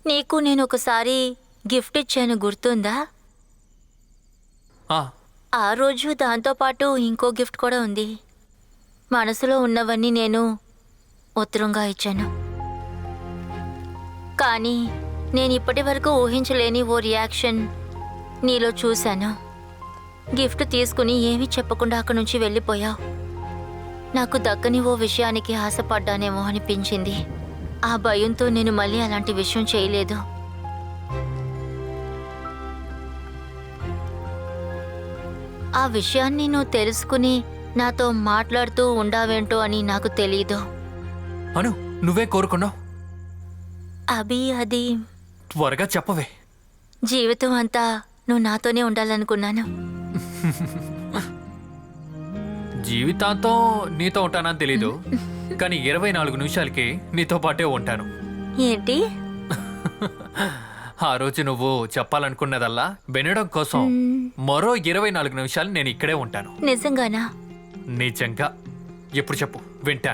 నీకు నేను ఒకసారి గిఫ్ట్ ఇచ్చాను గుర్తుందా? ఆ రోజు దాంతోపాటు ఇంకో గిఫ్ట్ కూడా ఉంది. మనసులో ఉన్నవన్నీ నేను ఉత్తరంగా ఇచ్చాను. కానీ నేను ఇప్పటి వరకు ఊహించలేని ఓ రియాక్షన్ నీలో చూశాను. గిఫ్ట్ తీసుకుని ఏమీ చెప్పకుండా అక్కడి నుంచి వెళ్ళిపోయావు. నాకు దక్కని ఓ విషయానికి ఆశపడ్డానేమో అనిపించింది. ఆ భయంతో నేను మళ్ళీ అలాంటి విషయం చేయలేదు. ఆ విషయాన్ని నువ్వు తెలుసుకుని నాతో మాట్లాడుతూ ఉండావేంటో అని నాకు తెలీదు. అను, నువ్వే కోరుకున్నావు. అది త్వరగా చెప్పవే. జీవితం అంతా నువ్వు నాతోనే ఉండాలనుకున్నాను. జీవితాంతం నీతో ఉంటానని తెలీదు, కానీ 24 నిమిషాలకి నీతో పాటే ఉంటాను. ఏంటి? ఆ రోజు నువ్వు చెప్పాలనుకున్నదల్లా వినడం కోసం మరో 24 నిమిషాలు నేను ఇక్కడే ఉంటాను. నిజంగానా? నిజంగా. ఎప్పుడు చెప్పు, వింటాను.